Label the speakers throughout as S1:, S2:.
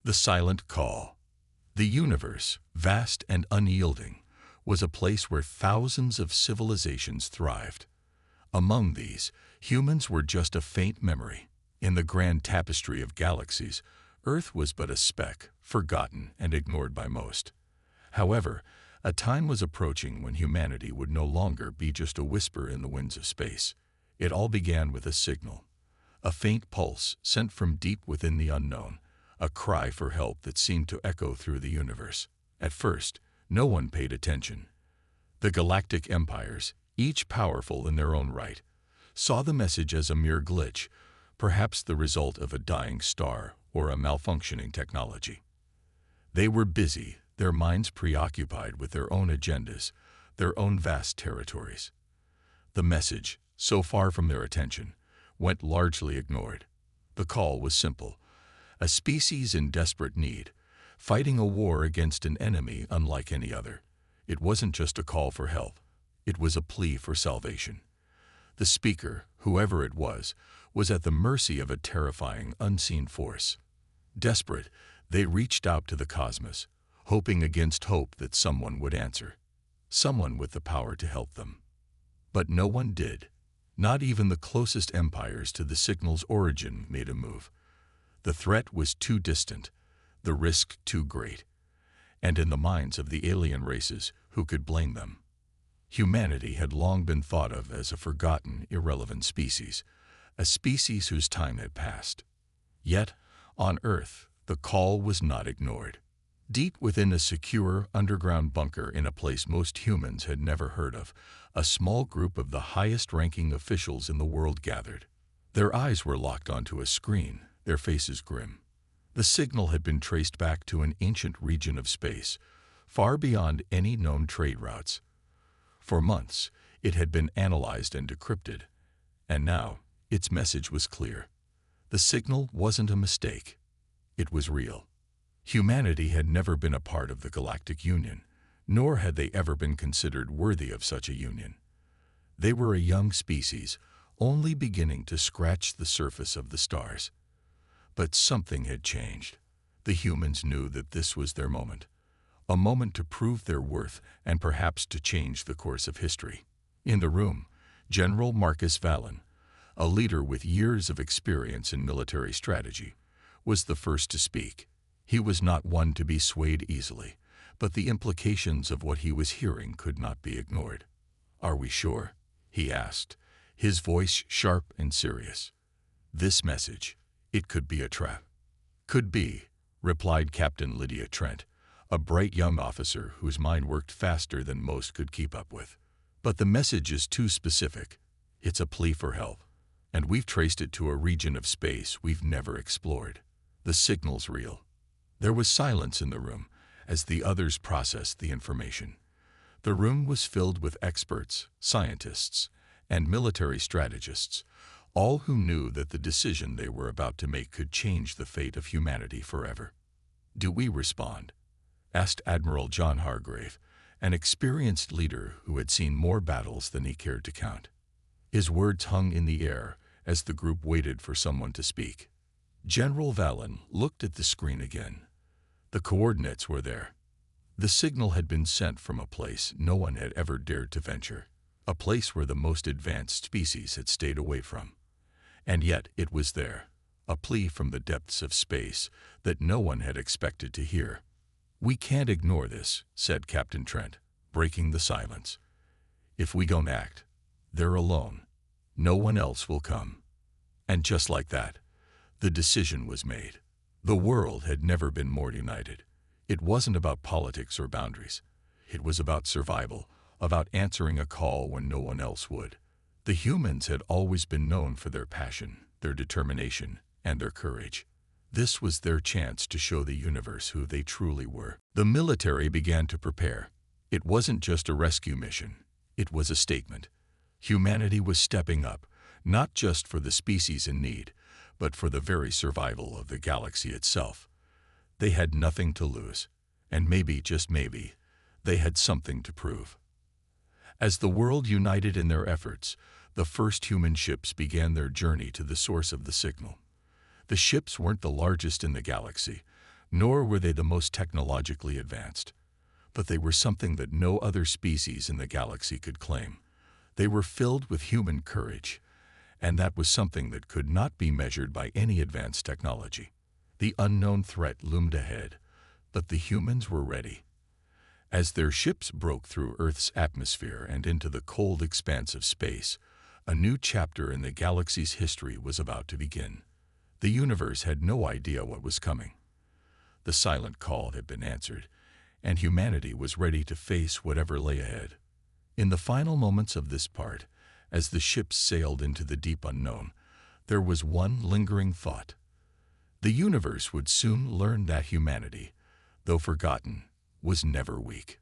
S1: The silent call. The universe, vast and unyielding, was a place where thousands of civilizations thrived. Among these, humans were just a faint memory. In the grand tapestry of galaxies, Earth was but a speck, forgotten and ignored by most. However, a time was approaching when humanity would no longer be just a whisper in the winds of space. It all began with a signal, a faint pulse sent from deep within the unknown, a cry for help that seemed to echo through the universe. At first, no one paid attention. The galactic empires, each powerful in their own right, saw the message as a mere glitch, perhaps the result of a dying star or a malfunctioning technology. They were busy, their minds preoccupied with their own agendas, their own vast territories. The message, so far from their attention, went largely ignored. The call was simple: a species in desperate need, fighting a war against an enemy unlike any other. It wasn't just a call for help. It was a plea for salvation. The speaker, whoever it was at the mercy of a terrifying, unseen force. Desperate, they reached out to the cosmos, hoping against hope that someone would answer, someone with the power to help them. But no one did. Not even the closest empires to the signal's origin made a move. The threat was too distant, the risk too great. And in the minds of the alien races, who could blame them? Humanity had long been thought of as a forgotten, irrelevant species, a species whose time had passed. Yet, on Earth, the call was not ignored. Deep within a secure underground bunker in a place most humans had never heard of, a small group of the highest-ranking officials in the world gathered. Their eyes were locked onto a screen, their faces grim. The signal had been traced back to an ancient region of space, far beyond any known trade routes. For months, it had been analyzed and decrypted, and now its message was clear. The signal wasn't a mistake. It was real. Humanity had never been a part of the Galactic Union, nor had they ever been considered worthy of such a union. They were a young species, only beginning to scratch the surface of the stars. But something had changed. The humans knew that this was their moment, a moment to prove their worth and perhaps to change the course of history. In the room, General Marcus Vallon, a leader with years of experience in military strategy, was the first to speak. He was not one to be swayed easily, but the implications of what he was hearing could not be ignored. "Are we sure?" he asked, his voice sharp and serious. "This message, it could be a trap." "Could be," replied Captain Lydia Trent, a bright young officer whose mind worked faster than most could keep up with. "But the message is too specific. It's a plea for help, and we've traced it to a region of space we've never explored. The signal's real." There was silence in the room as the others processed the information. The room was filled with experts, scientists, and military strategists, all who knew that the decision they were about to make could change the fate of humanity forever. "Do we respond?" asked Admiral John Hargrave, an experienced leader who had seen more battles than he cared to count. His words hung in the air as the group waited for someone to speak. General Vallon looked at the screen again. The coordinates were there. The signal had been sent from a place no one had ever dared to venture, a place where the most advanced species had stayed away from. And yet it was there, a plea from the depths of space that no one had expected to hear. "We can't ignore this," said Captain Trent, breaking the silence. "If we don't act, they're alone. No one else will come." And just like that, the decision was made. The world had never been more united. It wasn't about politics or boundaries. It was about survival, about answering a call when no one else would. The humans had always been known for their passion, their determination, and their courage. This was their chance to show the universe who they truly were. The military began to prepare. It wasn't just a rescue mission. It was a statement. Humanity was stepping up, not just for the species in need, but for the very survival of the galaxy itself. They had nothing to lose, and maybe, just maybe, they had something to prove. As the world united in their efforts, the first human ships began their journey to the source of the signal. The ships weren't the largest in the galaxy, Nor were they the most technologically advanced, but they were something that no other species in the galaxy could claim. They were filled with human courage, and that was something that could not be measured by any advanced technology. The unknown threat loomed ahead, but the humans were ready. As their ships broke through Earth's atmosphere and into the cold expanse of space, a new chapter in the galaxy's history was about to begin. The universe had no idea what was coming. The silent call had been answered, and humanity was ready to face whatever lay ahead. In the final moments of this part, as the ships sailed into the deep unknown, there was one lingering thought. The universe would soon learn that humanity, though forgotten, was never weak.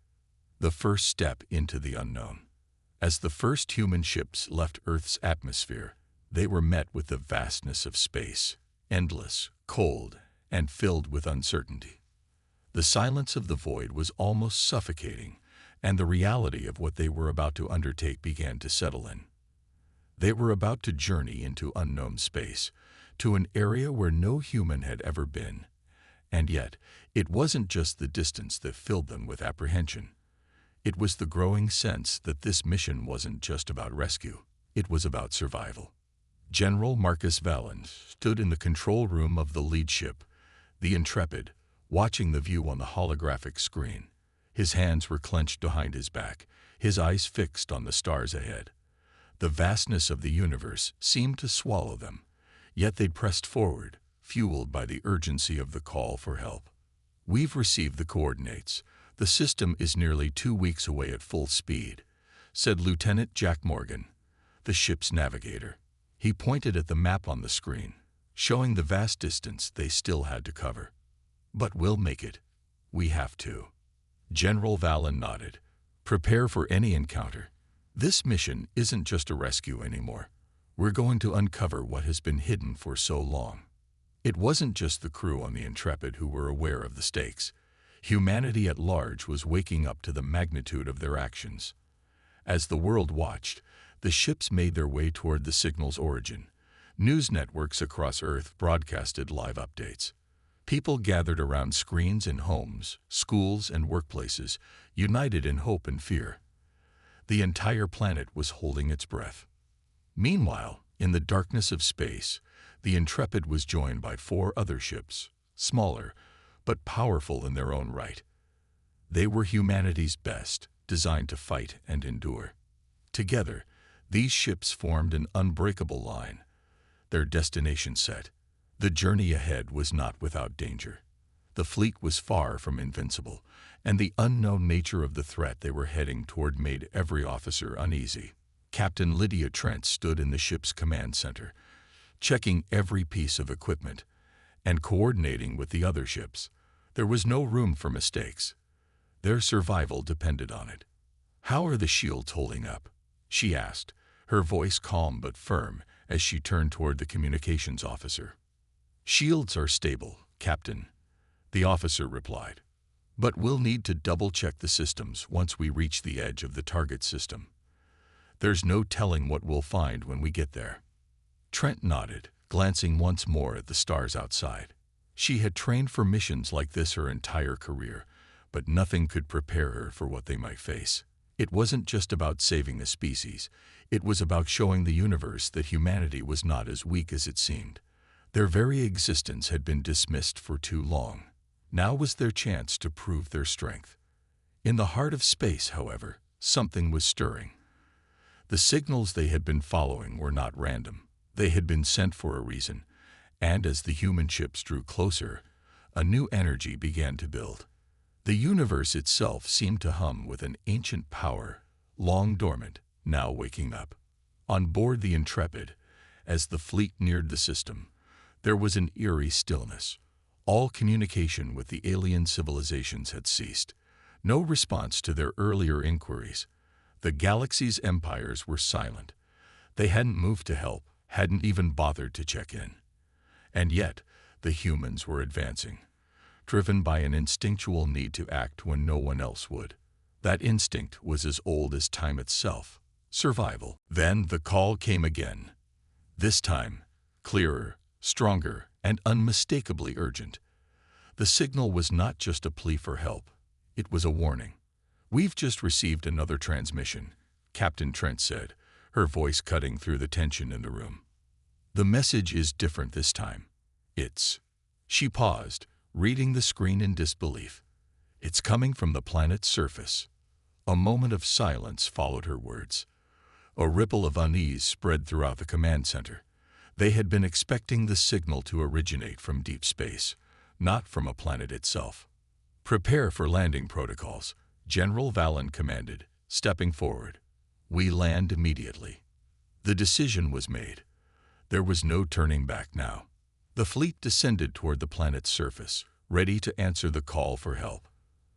S1: The first step into the unknown. As the first human ships left Earth's atmosphere, they were met with the vastness of space, endless, cold, and filled with uncertainty. The silence of the void was almost suffocating, and the reality of what they were about to undertake began to settle in. They were about to journey into unknown space, to an area where no human had ever been. And yet, it wasn't just the distance that filled them with apprehension. It was the growing sense that this mission wasn't just about rescue, it was about survival. General Marcus Valens stood in the control room of the lead ship, the Intrepid, watching the view on the holographic screen. His hands were clenched behind his back, his eyes fixed on the stars ahead. The vastness of the universe seemed to swallow them, yet they pressed forward, fueled by the urgency of the call for help. "We've received the coordinates. The system is nearly 2 weeks away at full speed," said Lieutenant Jack Morgan, the ship's navigator. He pointed at the map on the screen, showing the vast distance they still had to cover. "But we'll make it. We have to." General Valen nodded. "Prepare for any encounter. This mission isn't just a rescue anymore. We're going to uncover what has been hidden for so long." It wasn't just the crew on the Intrepid who were aware of the stakes. Humanity at large was waking up to the magnitude of their actions. As the world watched, the ships made their way toward the signal's origin. News networks across Earth broadcasted live updates. People gathered around screens in homes, schools, and workplaces, united in hope and fear. The entire planet was holding its breath. Meanwhile, in the darkness of space, the Intrepid was joined by 4 other ships, smaller, but powerful in their own right. They were humanity's best, designed to fight and endure. Together, these ships formed an unbreakable line, their destination set. The journey ahead was not without danger. The fleet was far from invincible, and the unknown nature of the threat they were heading toward made every officer uneasy. Captain Lydia Trent stood in the ship's command center, checking every piece of equipment and coordinating with the other ships. There was no room for mistakes. Their survival depended on it. "How are the shields holding up?" she asked, her voice calm but firm as she turned toward the communications officer. "Shields are stable, Captain," the officer replied. "But we'll need to double-check the systems once we reach the edge of the target system. There's no telling what we'll find when we get there." Trent nodded, glancing once more at the stars outside. She had trained for missions like this her entire career, but nothing could prepare her for what they might face. It wasn't just about saving a species. It was about showing the universe that humanity was not as weak as it seemed. Their very existence had been dismissed for too long. Now was their chance to prove their strength. In the heart of space, however, something was stirring. The signals they had been following were not random. They had been sent for a reason, and as the human ships drew closer, a new energy began to build. The universe itself seemed to hum with an ancient power, long dormant, now waking up. On board the Intrepid, as the fleet neared the system, there was an eerie stillness. All communication with the alien civilizations had ceased. No response to their earlier inquiries. The galaxy's empires were silent. They hadn't moved to help, hadn't even bothered to check in. And yet, the humans were advancing, driven by an instinctual need to act when no one else would. That instinct was as old as time itself, survival. Then the call came again. This time, clearer, stronger, and unmistakably urgent. The signal was not just a plea for help. It was a warning. "We've just received another transmission," Captain Trent said, her voice cutting through the tension in the room. "The message is different this time. It's—" She paused, reading the screen in disbelief. "It's coming from the planet's surface." A moment of silence followed her words. A ripple of unease spread throughout the command center. They had been expecting the signal to originate from deep space, not from a planet itself. "Prepare for landing protocols," General Vallon commanded, stepping forward. "We land immediately." The decision was made. There was no turning back now. The fleet descended toward the planet's surface, ready to answer the call for help.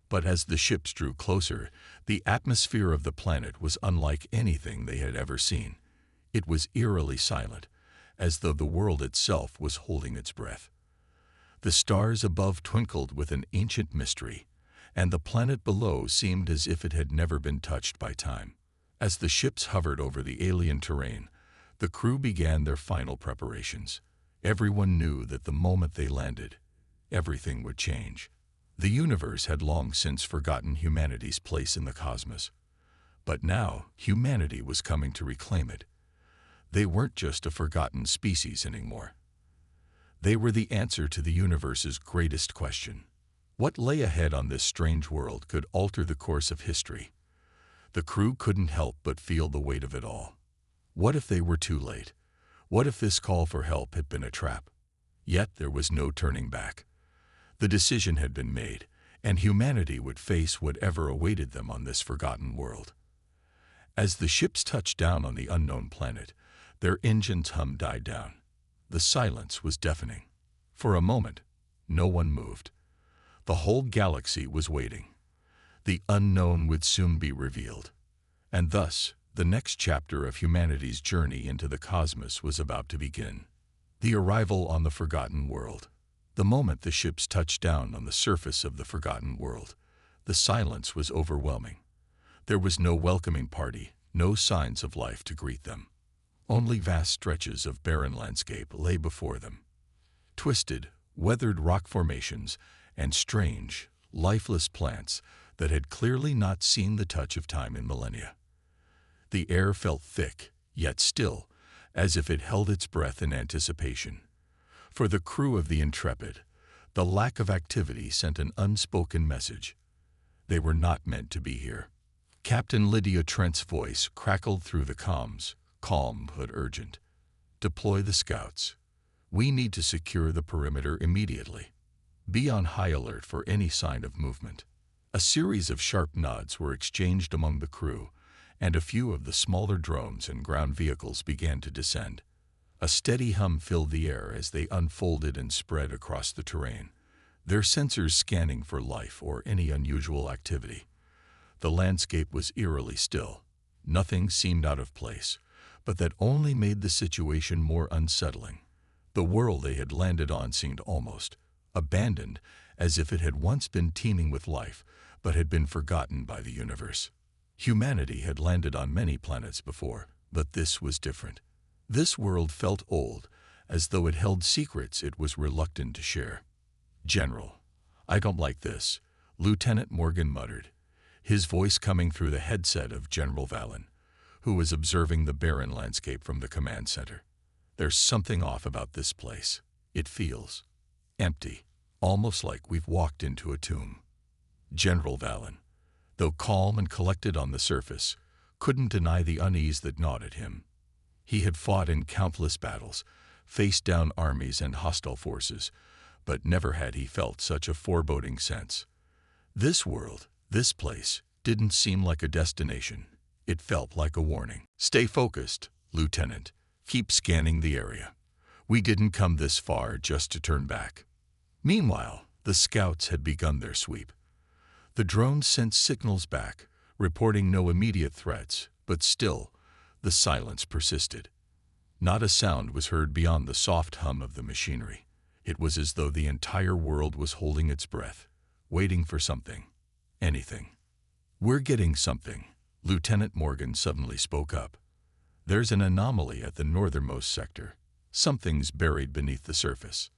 S1: But as the ships drew closer, the atmosphere of the planet was unlike anything they had ever seen. It was eerily silent, as though the world itself was holding its breath. The stars above twinkled with an ancient mystery, and the planet below seemed as if it had never been touched by time. As the ships hovered over the alien terrain, the crew began their final preparations. Everyone knew that the moment they landed, everything would change. The universe had long since forgotten humanity's place in the cosmos. But now, humanity was coming to reclaim it. They weren't just a forgotten species anymore. They were the answer to the universe's greatest question. What lay ahead on this strange world could alter the course of history. The crew couldn't help but feel the weight of it all. What if they were too late? What if this call for help had been a trap? Yet there was no turning back. The decision had been made, and humanity would face whatever awaited them on this forgotten world. As the ships touched down on the unknown planet, their engine's hum died down. The silence was deafening. For a moment, no one moved. The whole galaxy was waiting. The unknown would soon be revealed. And thus, the next chapter of humanity's journey into the cosmos was about to begin. The arrival on the forgotten world. The moment the ships touched down on the surface of the forgotten world, the silence was overwhelming. There was no welcoming party, no signs of life to greet them. Only vast stretches of barren landscape lay before them. Twisted, weathered rock formations and strange, lifeless plants that had clearly not seen the touch of time in millennia. The air felt thick, yet still, as if it held its breath in anticipation. For the crew of the Intrepid, the lack of activity sent an unspoken message. They were not meant to be here. Captain Lydia Trent's voice crackled through the comms, calm but urgent. "Deploy the scouts. We need to secure the perimeter immediately. Be on high alert for any sign of movement." A series of sharp nods were exchanged among the crew, and a few of the smaller drones and ground vehicles began to descend. A steady hum filled the air as they unfolded and spread across the terrain, their sensors scanning for life or any unusual activity. The landscape was eerily still. Nothing seemed out of place, but that only made the situation more unsettling. The world they had landed on seemed almost abandoned, as if it had once been teeming with life, but had been forgotten by the universe. Humanity had landed on many planets before, but this was different. This world felt old, as though it held secrets it was reluctant to share. "General, I don't like this," Lieutenant Morgan muttered, his voice coming through the headset of General Vallon, who was observing the barren landscape from the command center. "There's something off about this place. It feels empty, almost like we've walked into a tomb." General Vallon, though calm and collected on the surface, couldn't deny the unease that gnawed at him. He had fought in countless battles, faced down armies and hostile forces, but never had he felt such a foreboding sense. This world, this place, didn't seem like a destination. It felt like a warning. "Stay focused, Lieutenant. Keep scanning the area. We didn't come this far just to turn back." Meanwhile, the scouts had begun their sweep. The drones sent signals back, reporting no immediate threats, but still, the silence persisted. Not a sound was heard beyond the soft hum of the machinery. It was as though the entire world was holding its breath, waiting for something, anything. "We're getting something," Lieutenant Morgan suddenly spoke up. "There's an anomaly at the northernmost sector. Something's buried beneath the surface."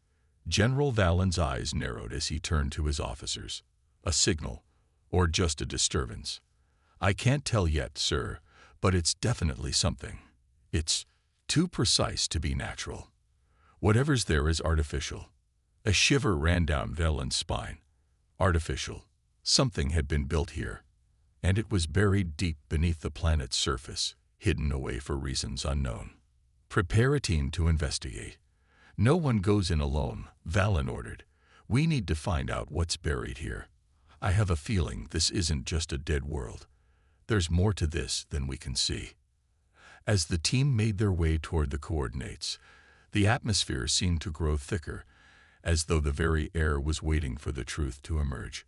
S1: General Vallon's eyes narrowed as he turned to his officers. A signal, or just a disturbance? I can't tell yet, sir, but it's definitely something. It's too precise to be natural. Whatever's there is artificial. A shiver ran down Vallon's spine. Artificial. Something had been built here, and it was buried deep beneath the planet's surface, hidden away for reasons unknown. Prepare a team to investigate. No one goes in alone, Vallon ordered. We need to find out what's buried here. I have a feeling this isn't just a dead world. There's more to this than we can see. As the team made their way toward the coordinates, the atmosphere seemed to grow thicker, as though the very air was waiting for the truth to emerge.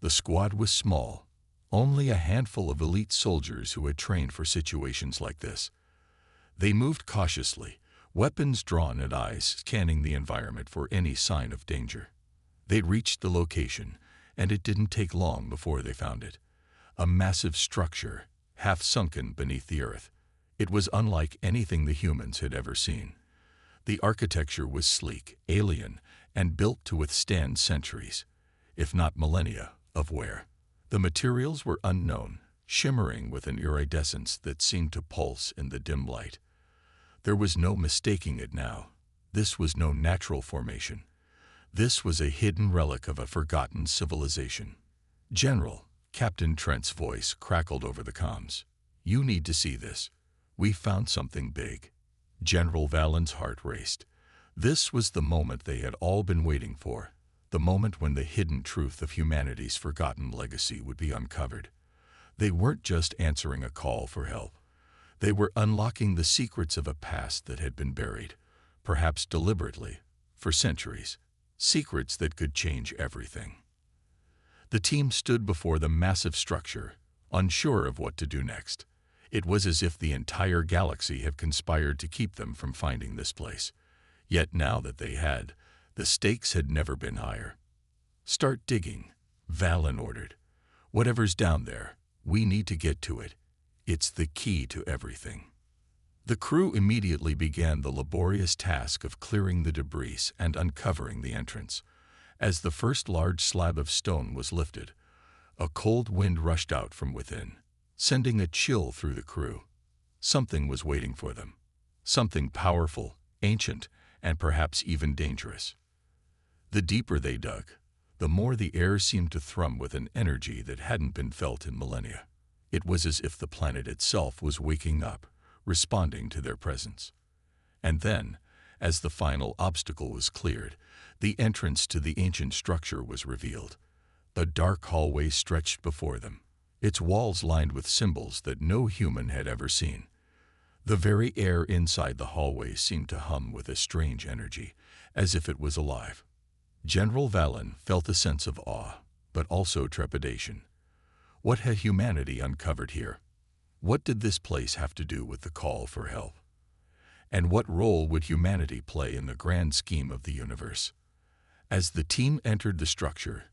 S1: The squad was small, only a handful of elite soldiers who had trained for situations like this. They moved cautiously, weapons drawn and eyes scanning the environment for any sign of danger. They reached the location, and it didn't take long before they found it. A massive structure, half sunken beneath the earth. It was unlike anything the humans had ever seen. The architecture was sleek, alien, and built to withstand centuries, if not millennia, of wear. The materials were unknown, shimmering with an iridescence that seemed to pulse in the dim light. There was no mistaking it now. This was no natural formation. This was a hidden relic of a forgotten civilization. General, Captain Trent's voice crackled over the comms. You need to see this. We found something big. General Vallon's heart raced. This was the moment they had all been waiting for, the moment when the hidden truth of humanity's forgotten legacy would be uncovered. They weren't just answering a call for help. They were unlocking the secrets of a past that had been buried, perhaps deliberately, for centuries. Secrets that could change everything. The team stood before the massive structure, unsure of what to do next. It was as if the entire galaxy had conspired to keep them from finding this place. Yet now that they had, the stakes had never been higher. Start digging, Vallon ordered. Whatever's down there, we need to get to it. It's the key to everything. The crew immediately began the laborious task of clearing the debris and uncovering the entrance. As the first large slab of stone was lifted, a cold wind rushed out from within, sending a chill through the crew. Something was waiting for them. Something powerful, ancient, and perhaps even dangerous. The deeper they dug, the more the air seemed to thrum with an energy that hadn't been felt in millennia. It was as if the planet itself was waking up, responding to their presence. And then, as the final obstacle was cleared, the entrance to the ancient structure was revealed. A dark hallway stretched before them, its walls lined with symbols that no human had ever seen. The very air inside the hallway seemed to hum with a strange energy, as if it was alive. General Vallon felt a sense of awe, but also trepidation. What had humanity uncovered here? What did this place have to do with the call for help? And what role would humanity play in the grand scheme of the universe? As the team entered the structure,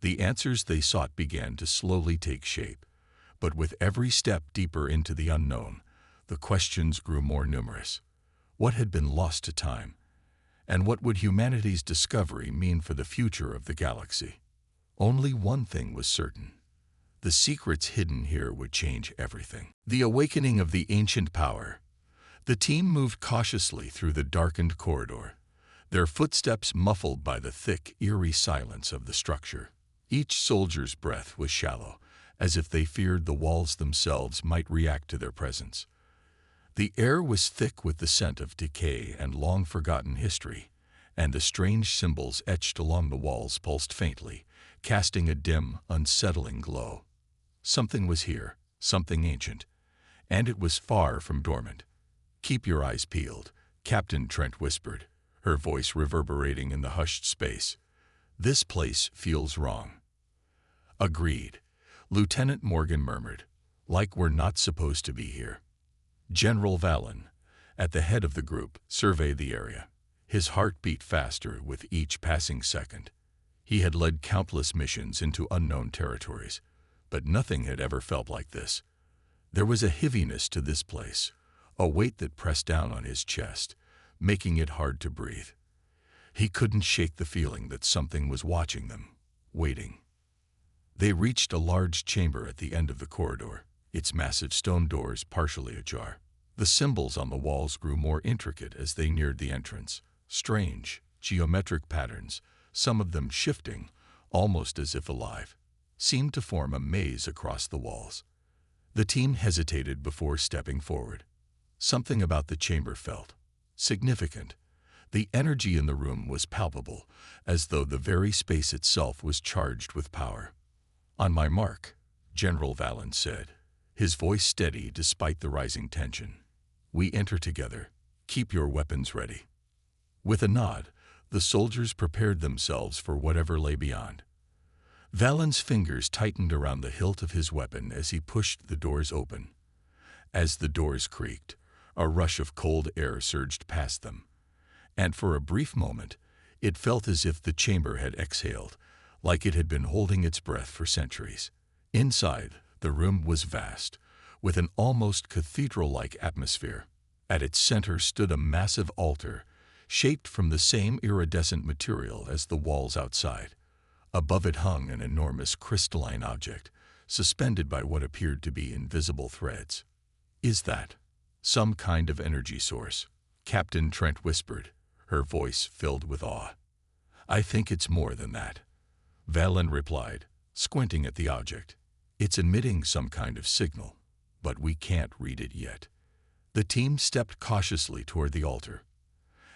S1: the answers they sought began to slowly take shape. But with every step deeper into the unknown, the questions grew more numerous. What had been lost to time? And what would humanity's discovery mean for the future of the galaxy? Only one thing was certain. The secrets hidden here would change everything. The awakening of the ancient power. The team moved cautiously through the darkened corridor, their footsteps muffled by the thick, eerie silence of the structure. Each soldier's breath was shallow, as if they feared the walls themselves might react to their presence. The air was thick with the scent of decay and long-forgotten history, and the strange symbols etched along the walls pulsed faintly, casting a dim, unsettling glow. Something was here, something ancient, and it was far from dormant. "Keep your eyes peeled," Captain Trent whispered, her voice reverberating in the hushed space. "This place feels wrong." "Agreed," Lieutenant Morgan murmured, "like we're not supposed to be here." General Vallon, at the head of the group, surveyed the area. His heart beat faster with each passing second. He had led countless missions into unknown territories, but nothing had ever felt like this. There was a heaviness to this place, a weight that pressed down on his chest, making it hard to breathe. He couldn't shake the feeling that something was watching them, waiting. They reached a large chamber at the end of the corridor, its massive stone doors partially ajar. The symbols on the walls grew more intricate as they neared the entrance. Strange, geometric patterns, some of them shifting, almost as if alive, seemed to form a maze across the walls. The team hesitated before stepping forward. Something about the chamber felt significant. The energy in the room was palpable, as though the very space itself was charged with power. "On my mark," General Valens said, his voice steady despite the rising tension. "We enter together. Keep your weapons ready." With a nod, the soldiers prepared themselves for whatever lay beyond. Valens' fingers tightened around the hilt of his weapon as he pushed the doors open. As the doors creaked, a rush of cold air surged past them, and for a brief moment, it felt as if the chamber had exhaled, like it had been holding its breath for centuries. Inside, the room was vast, with an almost cathedral-like atmosphere. At its center stood a massive altar, shaped from the same iridescent material as the walls outside. Above it hung an enormous crystalline object, suspended by what appeared to be invisible threads. "Is that some kind of energy source?" Captain Trent whispered, her voice filled with awe. "I think it's more than that," Valen replied, squinting at the object. "It's emitting some kind of signal, but we can't read it yet." The team stepped cautiously toward the altar.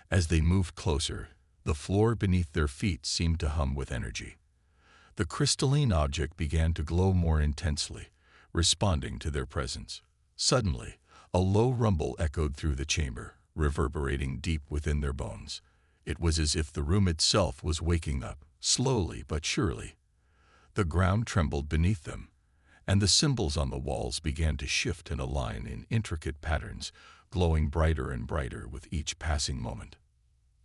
S1: As they moved closer, the floor beneath their feet seemed to hum with energy. The crystalline object began to glow more intensely, responding to their presence. Suddenly, a low rumble echoed through the chamber, reverberating deep within their bones. It was as if the room itself was waking up, slowly but surely. The ground trembled beneath them, and the symbols on the walls began to shift and align in intricate patterns, glowing brighter and brighter with each passing moment.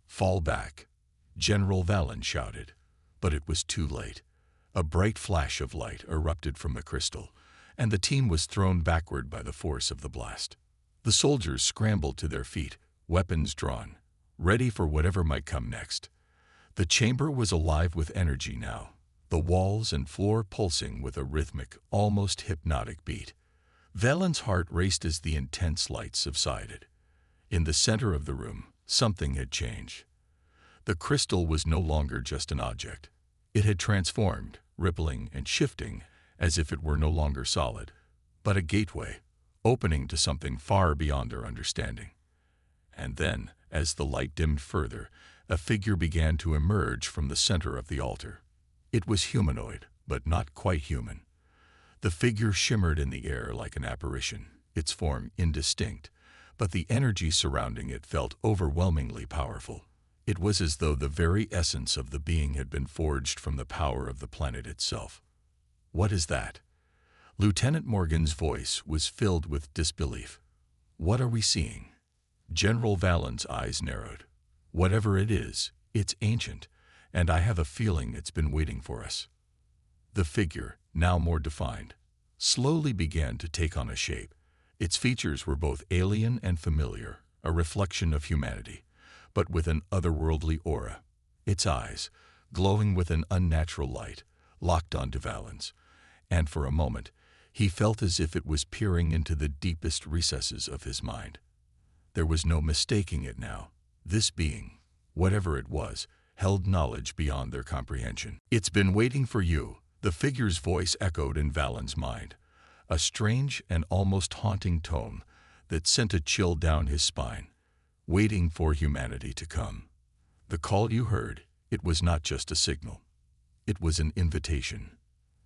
S1: "Fall back," General Valen shouted, but it was too late. A bright flash of light erupted from the crystal, and the team was thrown backward by the force of the blast. The soldiers scrambled to their feet, weapons drawn, ready for whatever might come next. The chamber was alive with energy now, the walls and floor pulsing with a rhythmic, almost hypnotic beat. Valen's heart raced as the intense light subsided. In the center of the room, something had changed. The crystal was no longer just an object. It had transformed, rippling and shifting, as if it were no longer solid, but a gateway, opening to something far beyond their understanding. And then, as the light dimmed further, a figure began to emerge from the center of the altar. It was humanoid, but not quite human. The figure shimmered in the air like an apparition, its form indistinct, but the energy surrounding it felt overwhelmingly powerful. It was as though the very essence of the being had been forged from the power of the planet itself. "What is that?" Lieutenant Morgan's voice was filled with disbelief. "What are we seeing?" General Valen's eyes narrowed. "Whatever it is, it's ancient, and I have a feeling it's been waiting for us." The figure, now more defined, slowly began to take on a shape. Its features were both alien and familiar, a reflection of humanity, but with an otherworldly aura. Its eyes, glowing with an unnatural light, locked onto Valen's, and for a moment he felt as if it was peering into the deepest recesses of his mind. There was no mistaking it now. This being, whatever it was, held knowledge beyond their comprehension. "It's been waiting for you," the figure's voice echoed in Valen's mind, a strange and almost haunting tone that sent a chill down his spine. "Waiting for humanity to come." The call you heard, it was not just a signal. It was an invitation.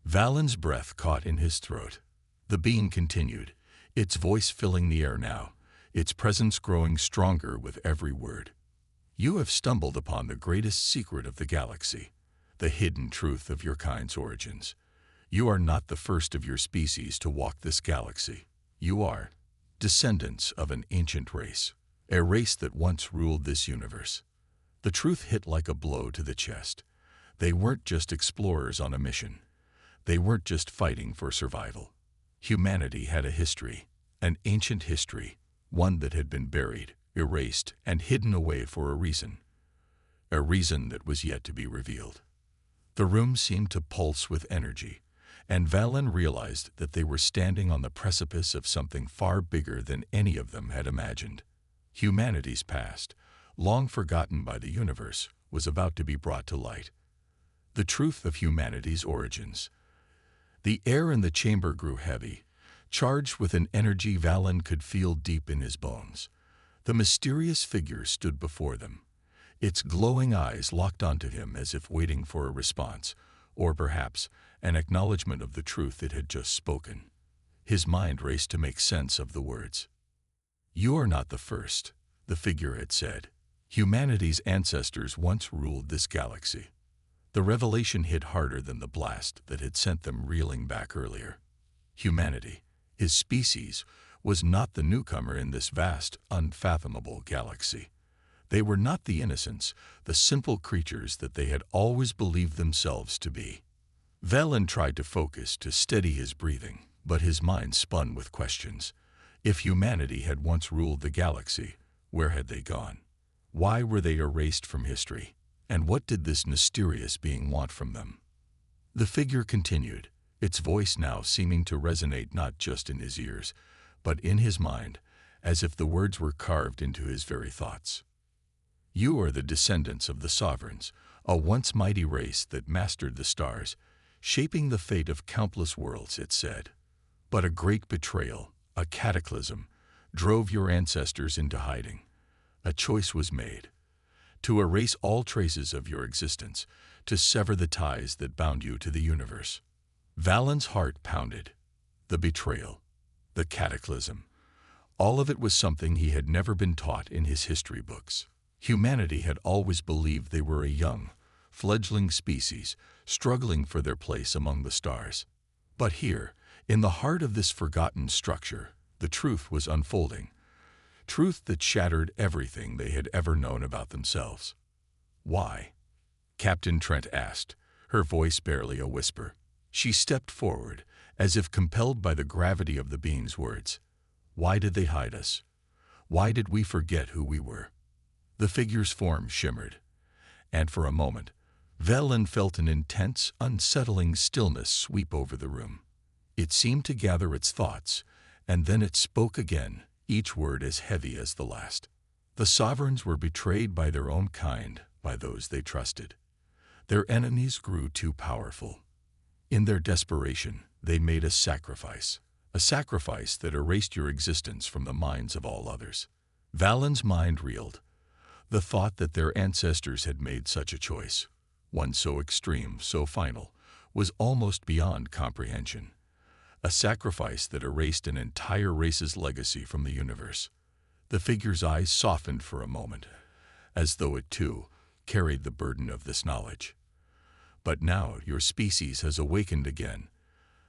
S1: Valen's breath caught in his throat. The being continued, its voice filling the air now, its presence growing stronger with every word. "You have stumbled upon the greatest secret of the galaxy, the hidden truth of your kind's origins. You are not the first of your species to walk this galaxy. You are descendants of an ancient race, a race that once ruled this universe." The truth hit like a blow to the chest. They weren't just explorers on a mission. They weren't just fighting for survival. Humanity had a history, an ancient history, one that had been buried, erased, and hidden away for a reason. a reason that was yet to be revealed. The room seemed to pulse with energy, and Valen realized that they were standing on the precipice of something far bigger than any of them had imagined. Humanity's past, long forgotten by the universe, was about to be brought to light. The truth of humanity's origins. The air in the chamber grew heavy, charged with an energy Valen could feel deep in his bones. The mysterious figure stood before them, its glowing eyes locked onto him as if waiting for a response, or perhaps an acknowledgement of the truth it had just spoken. His mind raced to make sense of the words. "You are not the first," the figure had said. "Humanity's ancestors once ruled this galaxy." The revelation hit harder than the blast that had sent them reeling back earlier. Humanity, his species, was not the newcomer in this vast, unfathomable galaxy. They were not the innocents, the simple creatures that they had always believed themselves to be. Valen tried to focus, to steady his breathing, but his mind spun with questions. If humanity had once ruled the galaxy, where had they gone? Why were they erased from history? And what did this mysterious being want from them? The figure continued, its voice now seeming to resonate not just in his ears, but in his mind, as if the words were carved into his very thoughts. "You are the descendants of the sovereigns, a once mighty race that mastered the stars, shaping the fate of countless worlds," it said. "But a great betrayal, a cataclysm, drove your ancestors into hiding. A choice was made. To erase all traces of your existence, to sever the ties that bound you to the universe." Valen's heart pounded. The betrayal, the cataclysm, all of it was something he had never been taught in his history books. Humanity had always believed they were a young, fledgling species, struggling for their place among the stars. But here, in the heart of this forgotten structure, the truth was unfolding. Truth that shattered everything they had ever known about themselves. "Why?" Captain Trent asked, her voice barely a whisper. She stepped forward, as if compelled by the gravity of the being's words. "Why did they hide us? Why did we forget who we were?" The figure's form shimmered, and for a moment, Valen felt an intense, unsettling stillness sweep over the room. It seemed to gather its thoughts, and then it spoke again, each word as heavy as the last. The sovereigns were betrayed by their own kind, by those they trusted. Their enemies grew too powerful. In their desperation, they made a sacrifice that erased your existence from the minds of all others. Valen's mind reeled. The thought that their ancestors had made such a choice, one so extreme, so final, was almost beyond comprehension. A sacrifice that erased an entire race's legacy from the universe. The figure's eyes softened for a moment, as though it too carried the burden of this knowledge. "But now your species has awakened again.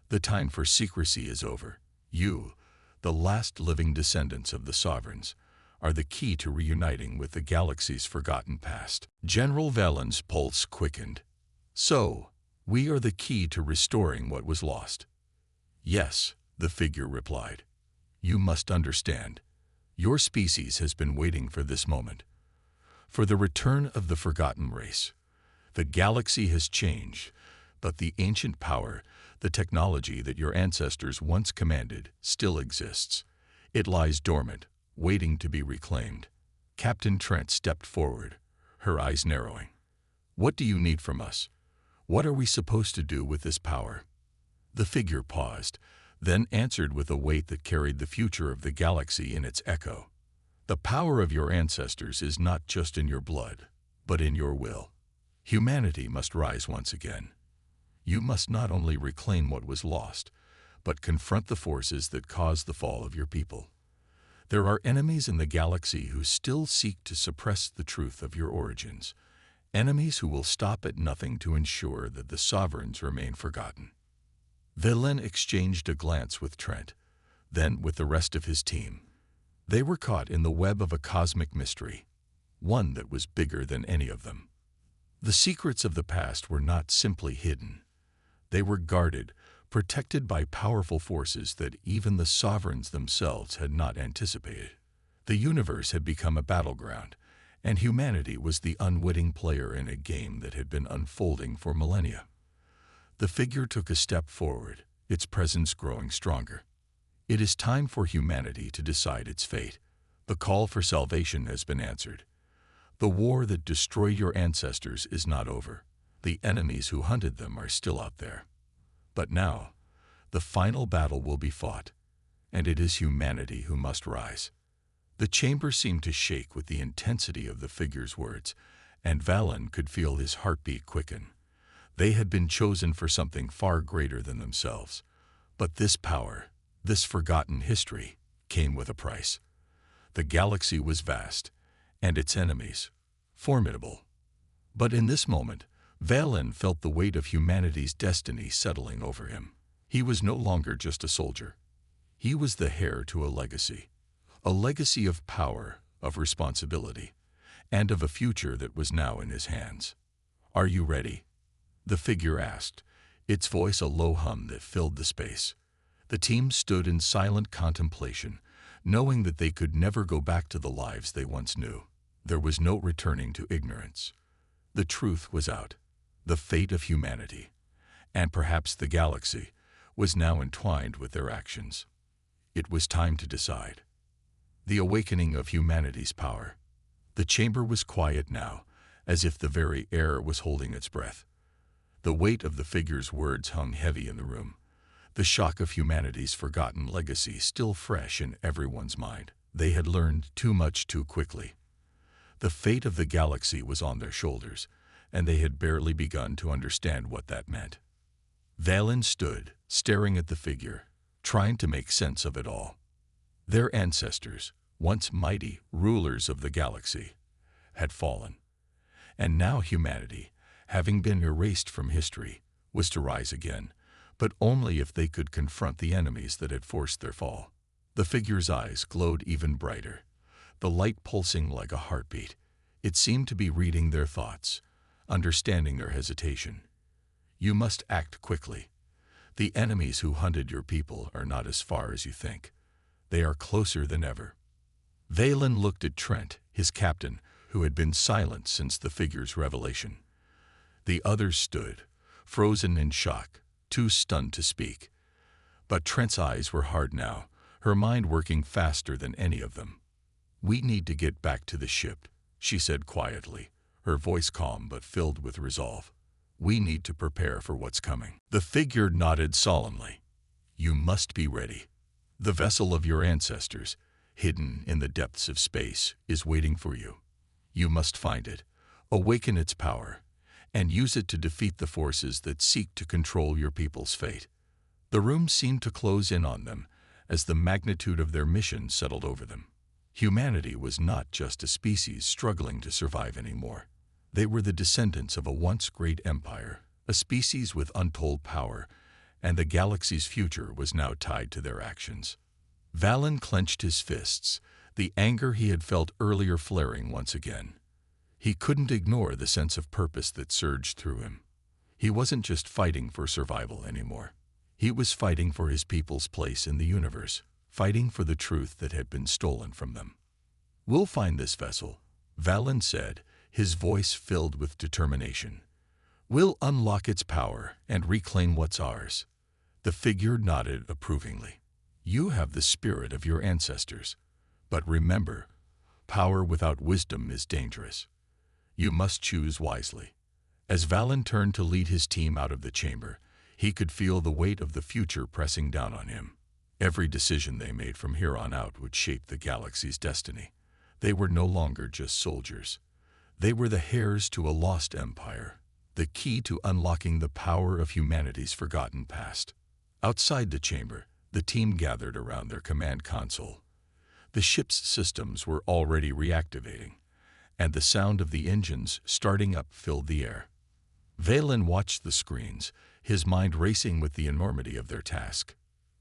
S1: The time for secrecy is over. You, the last living descendants of the sovereigns, are the key to reuniting with the galaxy's forgotten past." General Valen's pulse quickened. "So, we are the key to restoring what was lost." "Yes," the figure replied. "You must understand. Your species has been waiting for this moment. For the return of the forgotten race. The galaxy has changed, but the ancient power, the technology that your ancestors once commanded, still exists. It lies dormant, waiting to be reclaimed." Captain Trent stepped forward, her eyes narrowing. "What do you need from us? What are we supposed to do with this power?" The figure paused, then answered with a weight that carried the future of the galaxy in its echo. "The power of your ancestors is not just in your blood, but in your will. Humanity must rise once again. You must not only reclaim what was lost, but confront the forces that caused the fall of your people. There are enemies in the galaxy who still seek to suppress the truth of your origins, enemies who will stop at nothing to ensure that the sovereigns remain forgotten." Valen exchanged a glance with Trent, then with the rest of his team. They were caught in the web of a cosmic mystery, one that was bigger than any of them. The secrets of the past were not simply hidden. They were guarded, protected by powerful forces that even the sovereigns themselves had not anticipated. The universe had become a battleground, and humanity was the unwitting player in a game that had been unfolding for millennia. The figure took a step forward, its presence growing stronger. It is time for humanity to decide its fate. The call for salvation has been answered. The war that destroyed your ancestors is not over. The enemies who hunted them are still out there. But now, the final battle will be fought, and it is humanity who must rise. The chamber seemed to shake with the intensity of the figure's words, and Valen could feel his heartbeat quicken. They had been chosen for something far greater than themselves. But this power, this forgotten history, came with a price. The galaxy was vast, and its enemies formidable. But in this moment, Valen felt the weight of humanity's destiny settling over him. He was no longer just a soldier. He was the heir to a legacy of power, of responsibility, and of a future that was now in his hands. "Are you ready?" the figure asked, its voice a low hum that filled the space. The team stood in silent contemplation, knowing that they could never go back to the lives they once knew. There was no returning to ignorance. The truth was out. The fate of humanity, and perhaps the galaxy, was now entwined with their actions. It was time to decide. The awakening of humanity's power. The chamber was quiet now, as if the very air was holding its breath. The weight of the figure's words hung heavy in the room, the shock of humanity's forgotten legacy still fresh in everyone's mind. They had learned too much too quickly. The fate of the galaxy was on their shoulders, and they had barely begun to understand what that meant. Valen stood, staring at the figure, trying to make sense of it all. Their ancestors, once mighty rulers of the galaxy, had fallen. And now humanity, having been erased from history, was to rise again, but only if they could confront the enemies that had forced their fall. The figure's eyes glowed even brighter, the light pulsing like a heartbeat. It seemed to be reading their thoughts, understanding their hesitation. "You must act quickly. The enemies who hunted your people are not as far as you think. They are closer than ever." Valen looked at Trent, his captain, who had been silent since the figure's revelation. The others stood, frozen in shock, too stunned to speak. But Trent's eyes were hard now, her mind working faster than any of them. "We need to get back to the ship," she said quietly, her voice calm but filled with resolve. "We need to prepare for what's coming." The figure nodded solemnly. "You must be ready. The vessel of your ancestors, hidden in the depths of space, is waiting for you. You must find it, awaken its power, and use it to defeat the forces that seek to control your people's fate." The room seemed to close in on them as the magnitude of their mission settled over them. Humanity was not just a species struggling to survive anymore. They were the descendants of a once great empire, a species with untold power, and the galaxy's future was now tied to their actions. Valen clenched his fists, the anger he had felt earlier flaring once again. He couldn't ignore the sense of purpose that surged through him. He wasn't just fighting for survival anymore. He was fighting for his people's place in the universe, fighting for the truth that had been stolen from them. "We'll find this vessel," Valen said, his voice filled with determination. "We'll unlock its power and reclaim what's ours." The figure nodded approvingly. "You have the spirit of your ancestors. But remember, power without wisdom is dangerous. You must choose wisely." As Valen turned to lead his team out of the chamber, he could feel the weight of the future pressing down on him. Every decision they made from here on out would shape the galaxy's destiny. They were no longer just soldiers. They were the heirs to a lost empire, the key to unlocking the power of humanity's forgotten past. Outside the chamber, the team gathered around their command console. The ship's systems were already reactivating, and the sound of the engines starting up filled the air. Valen watched the screens, his mind racing with the enormity of their task.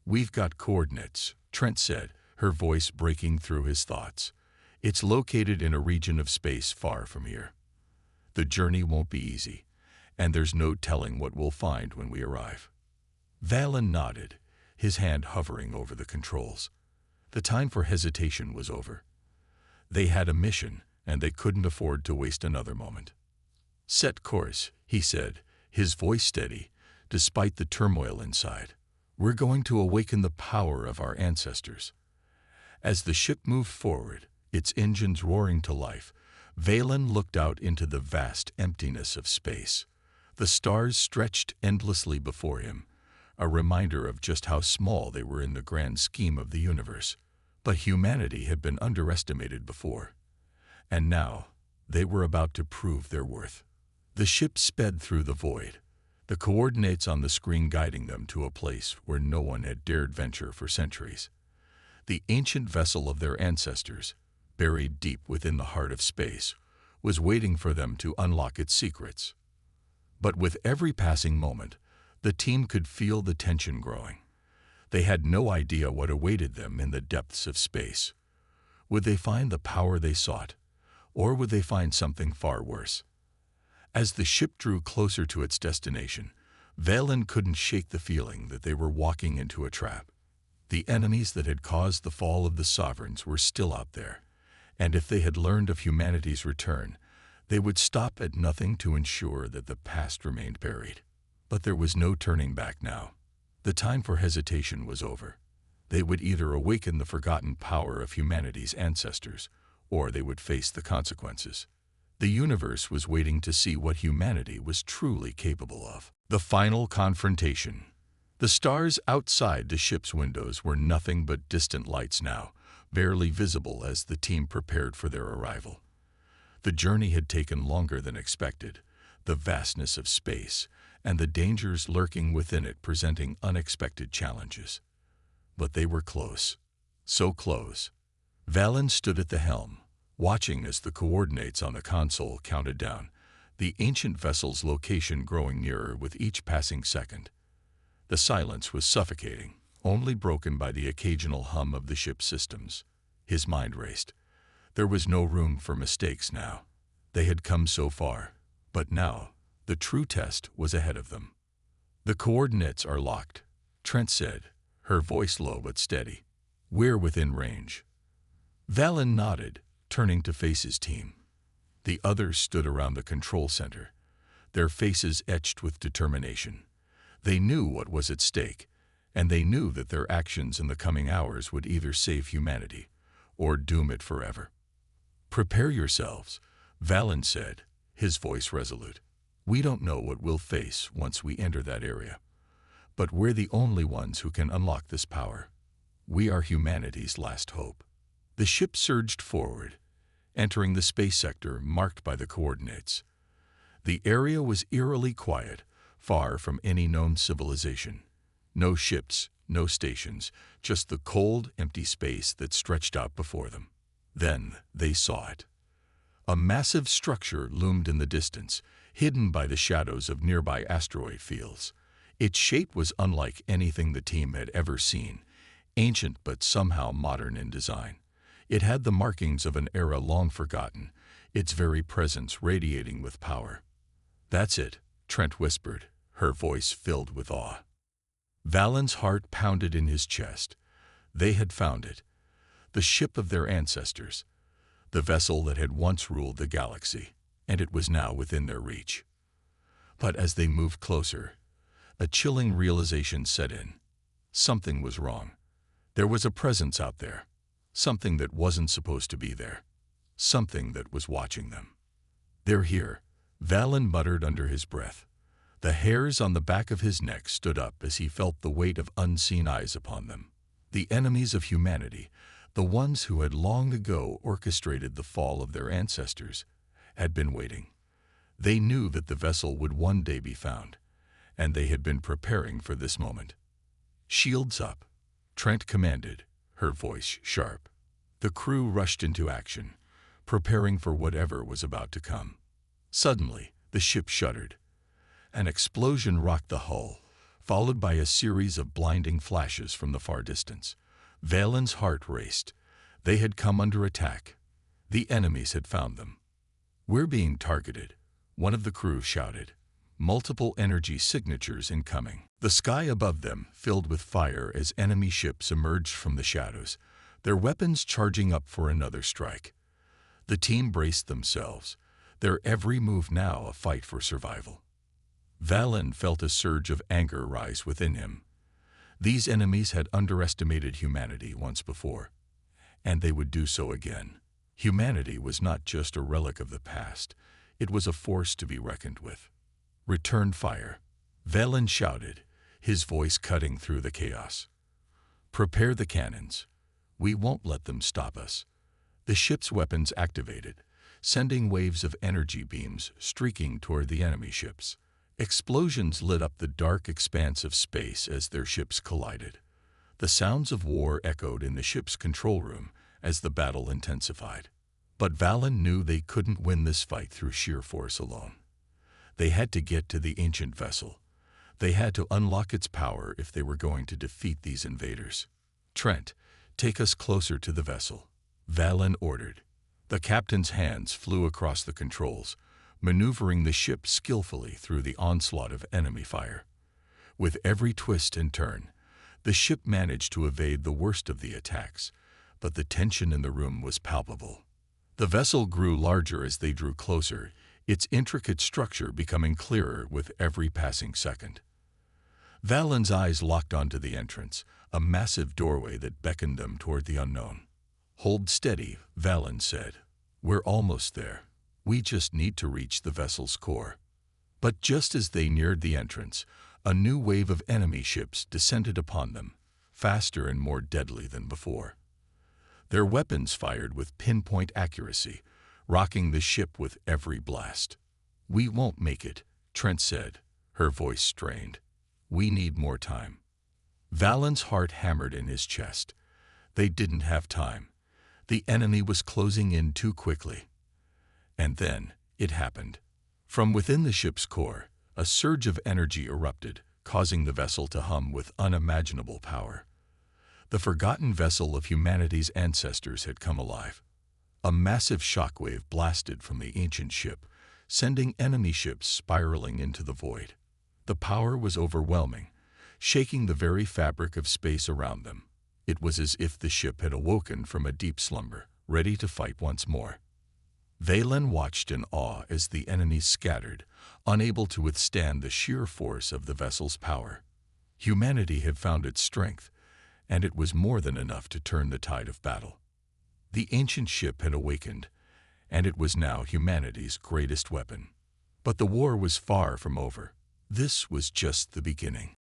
S1: "We've got coordinates," Trent said, her voice breaking through his thoughts. "It's located in a region of space far from here. The journey won't be easy, and there's no telling what we'll find when we arrive." Valen nodded, his hand hovering over the controls. The time for hesitation was over. They had a mission, and they couldn't afford to waste another moment. "Set course," he said, his voice steady, despite the turmoil inside. "We're going to awaken the power of our ancestors." As the ship moved forward, its engines roaring to life, Valen looked out into the vast emptiness of space. The stars stretched endlessly before him, a reminder of just how small they were in the grand scheme of the universe. But humanity had been underestimated before, and now they were about to prove their worth. The ship sped through the void, the coordinates on the screen guiding them to a place where no one had dared venture for centuries. The ancient vessel of their ancestors, buried deep within the heart of space, was waiting for them to unlock its secrets. But with every passing moment, the team could feel the tension growing. They had no idea what awaited them in the depths of space. Would they find the power they sought, or would they find something far worse? As the ship drew closer to its destination, Valen couldn't shake the feeling that they were walking into a trap. The enemies that had caused the fall of the sovereigns were still out there, and if they had learned of humanity's return, they would stop at nothing to ensure that the past remained buried. But there was no turning back now. The time for hesitation was over. They would either awaken the forgotten power of humanity's ancestors, or they would face the consequences. The universe was waiting to see what humanity was truly capable of. The final confrontation. The stars outside the ship's windows were nothing but distant lights now, barely visible as the team prepared for their arrival. The journey had taken longer than expected, the vastness of space and the dangers lurking within it presenting unexpected challenges. But they were close, so close. Valen stood at the helm, watching as the coordinates on the console counted down, the ancient vessel's location growing nearer with each passing second. The silence was suffocating, only broken by the occasional hum of the ship's systems. His mind raced. There was no room for mistakes now. They had come so far, but now the true test was ahead of them. "The coordinates are locked," Trent said, her voice low but steady. "We're within range." Valen nodded, turning to face his team. The others stood around the control center, their faces etched with determination. They knew what was at stake, and they knew that their actions in the coming hours would either save humanity or doom it forever. "Prepare yourselves," Valen said, his voice resolute. "We don't know what we'll face once we enter that area, but we're the only ones who can unlock this power. We are humanity's last hope." The ship surged forward, entering the space sector marked by the coordinates. The area was eerily quiet, far from any known civilization. No ships, no stations, just the cold, empty space that stretched out before them. Then they saw it. A massive structure loomed in the distance, hidden by the shadows of nearby asteroid fields. Its shape was unlike anything the team had ever seen, ancient but somehow modern in design. It had the markings of an era long forgotten, its very presence radiating with power. "That's it," Trent whispered, her voice filled with awe. Valen's heart pounded in his chest. They had found it. The ship of their ancestors. The vessel that had once ruled the galaxy, and it was now within their reach. But as they moved closer, a chilling realization set in. Something was wrong. There was a presence out there. Something that wasn't supposed to be there. Something that was watching them. "They're here," Valen muttered under his breath. The hairs on the back of his neck stood up as he felt the weight of unseen eyes upon them. The enemies of humanity, the ones who had long ago orchestrated the fall of their ancestors, had been waiting. They knew that the vessel would one day be found, and they had been preparing for this moment. "Shields up," Trent commanded, her voice sharp. The crew rushed into action, preparing for whatever was about to come. Suddenly, the ship shuddered. An explosion rocked the hull, followed by a series of blinding flashes from the far distance. Valen's heart raced. They had come under attack. The enemies had found them. "We're being targeted," one of the crew shouted. Multiple energy signatures incoming. The sky above them filled with fire as enemy ships emerged from the shadows, their weapons charging up for another strike. The team braced themselves, their every move now a fight for survival. Valen felt a surge of anger rise within him. These enemies had underestimated humanity once before, and they would do so again. Humanity was not just a relic of the past, it was a force to be reckoned with. "Return fire," Valen shouted, his voice cutting through the chaos. "Prepare the cannons. We won't let them stop us." The ship's weapons activated, sending waves of energy beams streaking toward the enemy ships. Explosions lit up the dark expanse of space as their ships collided. The sounds of war echoed in the ship's control room as the battle intensified. But Valen knew they couldn't win this fight through sheer force alone. They had to get to the ancient vessel. They had to unlock its power if they were going to defeat these invaders. "Trent, take us closer to the vessel," Valen ordered. The captain's hands flew across the controls, maneuvering the ship skillfully through the onslaught of enemy fire. With every twist and turn, the ship managed to evade the worst of the attacks, but the tension in the room was palpable. The vessel grew larger as they drew closer, its intricate structure becoming clearer with every passing second. Valen's eyes locked onto the entrance, a massive doorway that beckoned them toward the unknown. "Hold steady," Valen said. "We're almost there. We just need to reach the vessel's core." But just as they neared the entrance, a new wave of enemy ships descended upon them, faster and more deadly than before. Their weapons fired with pinpoint accuracy, rocking the ship with every blast. "We won't make it," Trent said, her voice strained. "We need more time." Valen's heart hammered in his chest. They didn't have time. The enemy was closing in too quickly. And then it happened. From within the ship's core, a surge of energy erupted, causing the vessel to hum with unimaginable power. The forgotten vessel of humanity's ancestors had come alive. A massive shockwave blasted from the ancient ship, sending enemy ships spiraling into the void. The power was overwhelming, shaking the very fabric of space around them. It was as if the ship had awoken from a deep slumber, ready to fight once more. Valen watched in awe as the enemies scattered, unable to withstand the sheer force of the vessel's power. Humanity had found its strength, and it was more than enough to turn the tide of battle. The ancient ship had awakened, and it was now humanity's greatest weapon. But the war was far from over. This was just the beginning.